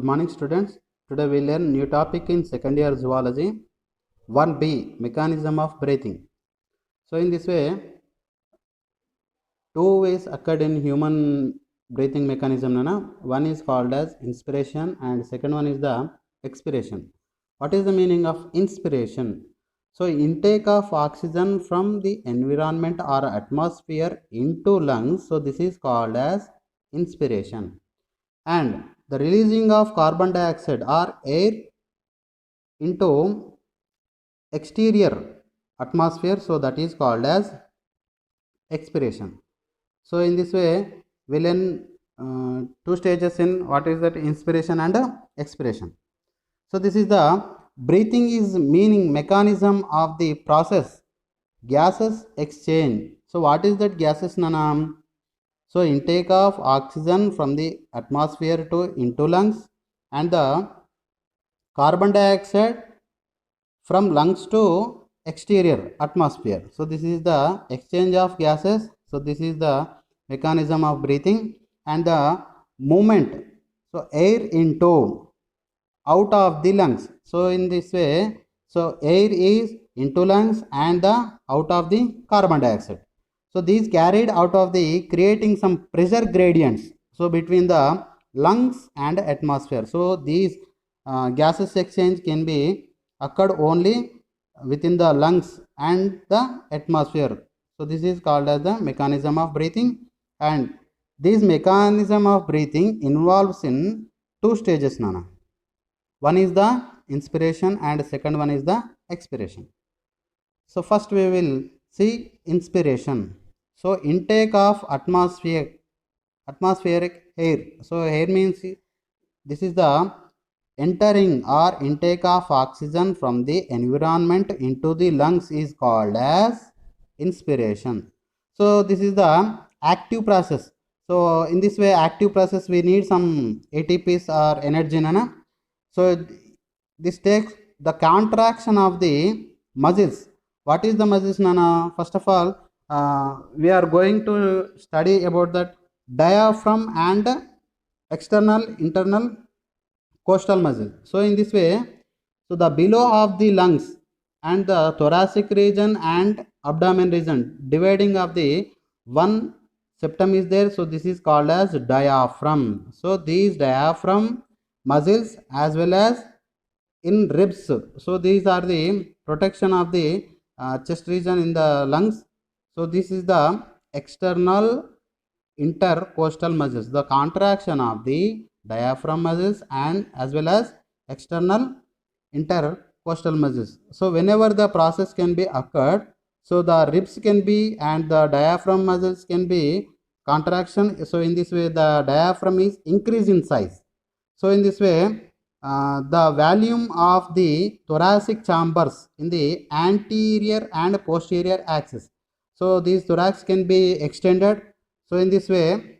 morning students. Today we learn new topic in second year zoology. 1B mechanism of breathing. So in this way, two ways occurred in human breathing mechanism. Nana. One is called as inspiration and second one is the expiration. What is the meaning of inspiration? So intake of oxygen from the environment or atmosphere into lungs. So this is called as inspiration. And the releasing of carbon dioxide or air into exterior atmosphere, so that is called as expiration. So in this way we learn two stages in what is that inspiration and expiration. So this is the breathing is meaning mechanism of the process gases exchange. So what is that gases, Nana? So intake of oxygen from the atmosphere to into lungs and the carbon dioxide from lungs to exterior atmosphere. So this is the exchange of gases. So this is the mechanism of breathing and the movement. So air into out of the lungs. So in this way, so air is into lungs and the out of the carbon dioxide. So these carried out of the creating some pressure gradients. So between the lungs and atmosphere. So these gases exchange can be occurred only within the lungs and the atmosphere. So this is called as the mechanism of breathing, and this mechanism of breathing involves in two stages, Nana. One is the inspiration and second one is the expiration. So first we will see inspiration. So intake of atmospheric air. So air means this is the entering or intake of oxygen from the environment into the lungs is called as inspiration. So this is the active process. So in this way active process we need some ATPs or energy, Nana. So this takes the contraction of the muscles. What is the muscles, Nana? First of all, we are going to study about that diaphragm and external internal costal muscle. So in this way, so the below of the lungs and the thoracic region and abdomen region dividing of the one septum is there. So this is called as diaphragm. So these diaphragm muscles as well as in ribs. So these are the protection of the chest region in the lungs. So this is the external intercostal muscles, the contraction of the diaphragm muscles and as well as external intercostal muscles. So whenever the process can be occurred, so the ribs can be and the diaphragm muscles can be contraction. So in this way the diaphragm is increased in size. So in this way the volume of the thoracic chambers in the anterior and posterior axis. So these thorax can be extended. So in this way,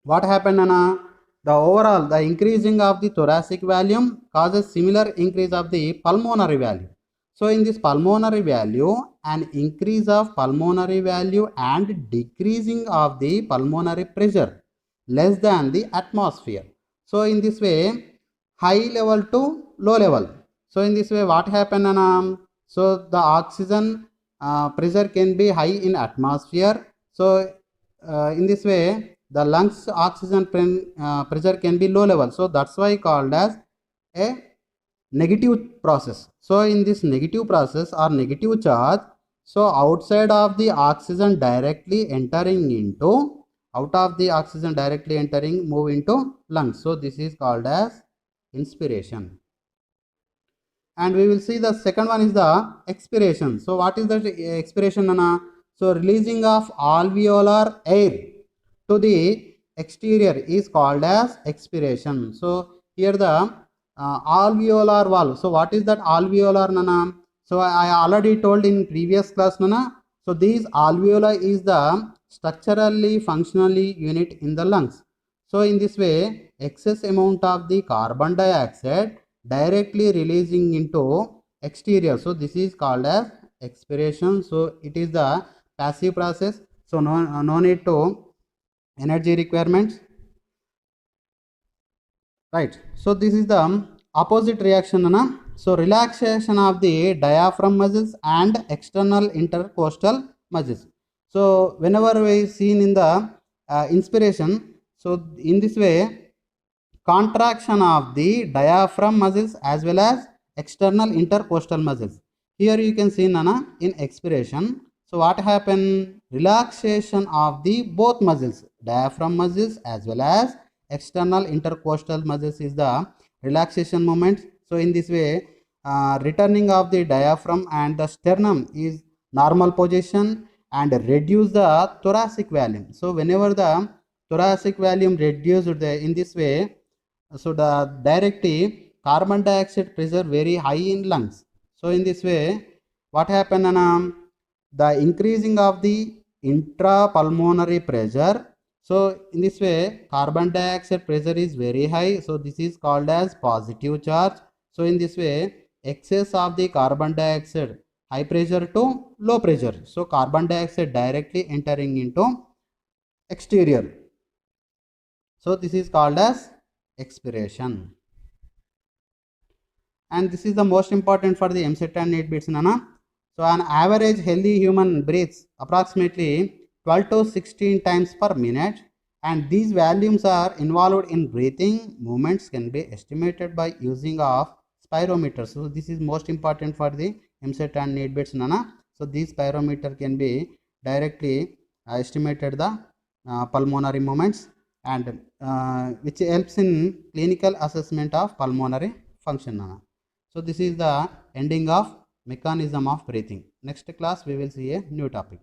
what happened, Nana? The overall, the increasing of the thoracic volume causes similar increase of the pulmonary value. So in this pulmonary value, an increase of pulmonary value and decreasing of the pulmonary pressure less than the atmosphere. So in this way, high level to low level. So in this way, what happened, Nana? So the oxygen pressure can be high in atmosphere. So in this way the lungs oxygen pressure can be low level. So that's why called as a negative process. So in this negative process or negative charge, so outside of the oxygen directly entering into out of the oxygen directly entering move into lungs. So this is called as inspiration. And we will see the second one is the expiration. So what is the expiration, Nana? So releasing of alveolar air to the exterior is called as expiration. So here the alveolar valve. So what is that alveolar, Nana? So I already told in previous class, Nana. So these alveoli is the structurally functionally unit in the lungs. So in this way excess amount of the carbon dioxide directly releasing into exterior. So this is called as expiration. So it is the passive process. So no need to energy requirements. right? So this is the opposite reaction, na? So relaxation of the diaphragm muscles and external intercostal muscles. So whenever we seen in the inspiration, so in this way contraction of the diaphragm muscles as well as external intercostal muscles. Here you can see, nana, in expiration, so what happened, relaxation of the both muscles, diaphragm muscles as well as external intercostal muscles is the relaxation movement. So in this way returning of the diaphragm and the sternum is normal position and reduce the thoracic volume. So whenever the thoracic volume reduced in this way, so the directly carbon dioxide pressure very high in lungs. So in this way what happened, the increasing of the intrapulmonary pressure. So in this way carbon dioxide pressure is very high, so this is called as positive charge. So in this way excess of the carbon dioxide, high pressure to low pressure, so carbon dioxide directly entering into exterior, so this is called as expiration. And this is the most important for the MCET and NEET bits, nana. So an average healthy human breathes approximately 12 to 16 times per minute, and these volumes are involved in breathing movements can be estimated by using of spirometer. So this is most important for the MCET and NEET bits, nana. So this spirometer can be directly estimated the pulmonary movements, and which helps in clinical assessment of pulmonary function, nana. So this is the ending of mechanism of breathing. Next class we will see a new topic.